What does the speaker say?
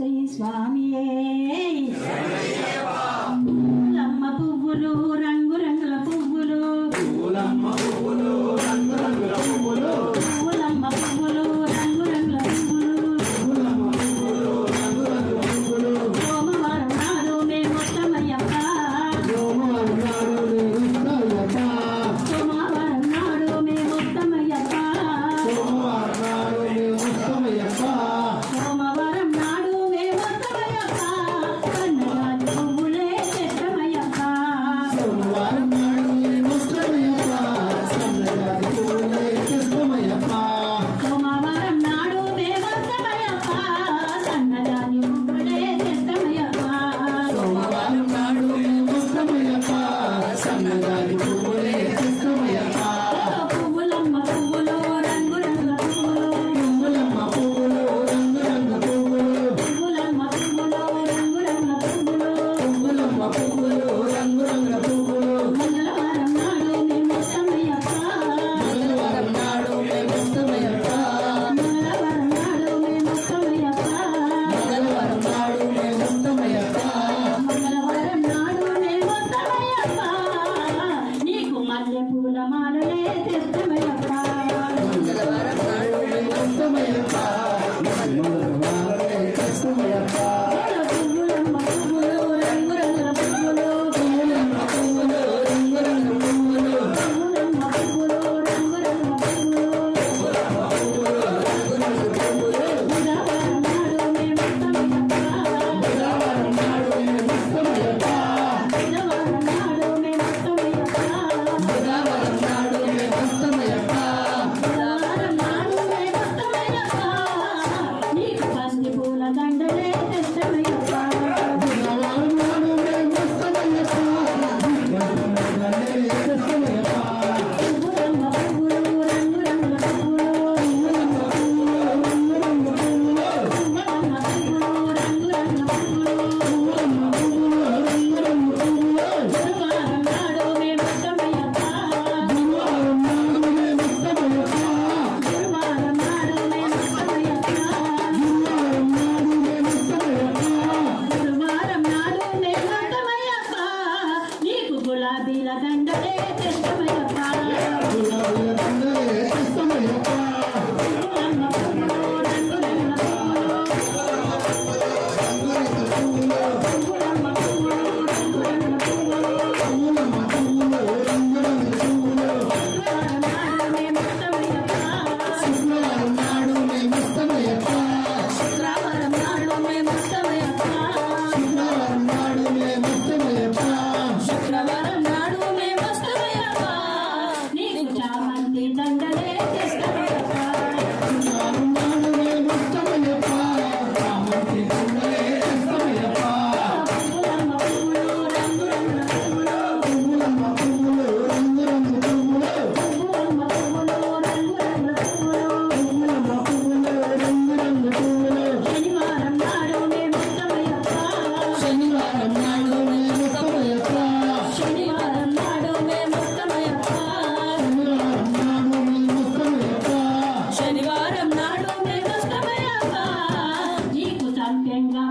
చెయ్యి స్వామియే పూలమ్మ పువ్వులు రంగు రంగుల పువ్వులు పూలమ్మ పువ్వులు రంగు రంగుల పువ్వులు పూలమ్మ పువ్వులు రంగు రంగుల పువ్వులు సోమవారం నాడు మేము వస్తామయ్యప్ప సోమవారం నాడు మేము వస్తామయ్యప్ప సోమవారం నాడు మేము వస్తామయ్యప్ప కన్నగాలి పువ్వులే తెస్తామయ్యప్ప సోమవారం నాడు మేము వస్తామయ్యప్ప కన్నగాలి పువ్వులే తెస్తామయ్యప్ప సోమవారం నాడు మేము వస్తామయ్యప్ప కన్నగాలి పువ్వులే తెస్తామయ్యప్ప సోమవారం నాడు మేము వస్తామయ్యప్ప కన్నగాలి పువ్వులే తెస్తామయ్యప్ప పువ్వులమ్మ పువ్వులు రంగు రంగుల పువ్వులు పువ్వులమ్మ పువ్వులు రంగు రంగుల పువ్వులు పువ్వులమ్మ పువ్వులు రంగు రంగుల పువ్వులు పువ్వులమ్మ పువ్వులు రంగు రంగుల పువ్వులు మంగళవారం నాడు మేము వస్తామయ్యప్ప మంగళవారం నాడు మేము వస్తామయ్యప్ప మంగళవారం నాడు మేము వస్తామయ్యప్ప మంగళవారం నాడు మేము వస్తామయ్యప్ప మంగళవారం నాడు మేము వస్తామయ్యప్ప నీకు మల్లె పూల మాలలే తెస్తామయ్యప్ప మంగళవారం నాడు మేము వస్తామయ్యప్ప పువ్వులమ్మ పువ్వులు రంగు రంగుల పువ్వులు పువ్వులమ్మ పువ్వులు రంగు రంగుల పువ్వులు పువ్వులమ్మ పువ్వులు రంగు రంగుల పువ్వులు బుధవారం నాడు మేము వస్తామయ్యప్ప బుధవారం నాడు మేము వస్తామయ్యప్ప బుధవారం నాడు మేము వస్తామయ్యప్ప బుధవారం నాడు మేము వస్తామయ్యప్ప బుధవారం నాడు మేము వస్తామయ్యప్ప నీకు పసి పూల దండలే తెస్తామయ్యప్ప బుధవారం నాడు మేము వస్తామయ్యప్ప పువ్వులమ్మ పువ్వులు రంగు రంగుల పువ్వులు పువ్వులమ్మ పువ్వులు రంగు రంగుల పువ్వులు పువ్వులమ్మ పువ్వులు రంగు రంగుల పువ్వులు పువ్వులమ్మ పువ్వులు రంగు రంగుల పువ్వులు గురువారం నాడు మేము వస్తామయ్యప్ప గురువారం నాడు మేము వస్తామయ్యప్ప గురువారం నాడు మేము వస్తామయ్యప్ప గురువారం నాడు మేము వస్తామయ్యప్ప గురువారం నాడు మేము వస్తామయ్యప్ప నీకు గులాబీల దండలే తెస్తామయ్యప్ప గులాబీల దండలే తెస్తామయ్యప్ప పువ్వులమ్మ పువ్వులు రంగు రంగుల పువ్వులు పువ్వులమ్మ పువ్వులు రంగు రంగుల పువ్వులు పువ్వులమ్మ పువ్వులు రంగు రంగుల పువ్వులు శుక్రవారం నాడు మేము వస్తామయ్యప్ప శుక్రవారం నాడు మేము వస్తామయ్యప్ప శుక్రవారం నాడు మేము వస్తామయ్యప్ప శుక్రవారం నాడు మేము వస్తామయ్యప్ప శుక్రవారం నాడు మేము వస్తామయ్యప్ప నీకు చామంతి దండలే తెస్తామయ్యప్ప శుక్రవారం నాడు మేము వస్తామయ్యప్ప చామంతి దండలే తెస్తామయ్యప్ప పువ్వులమ్మ పువ్వులు రంగు రంగుల పువ్వులు పువ్వులమ్మ పువ్వులు రంగు రంగుల పువ్వులు పువ్వులమ్మ పువ్వులు రంగు రంగుల పువ్వులు పువ్వులమ్మ పువ్వులు రంగు రంగుల పువ్వులు శనివారం నాడు మేము వస్తామయ్యప్ప శనివారం నాడు మేము వస్తామయ్యప్ప శనివారం నాడు మేము వస్తామయ్యప్ప శనివారం నాడు మేము వస్తామయ్యప్ప శనివారం నాడు మేము వస్తామయ్యప్ప నీకు సంపెంగా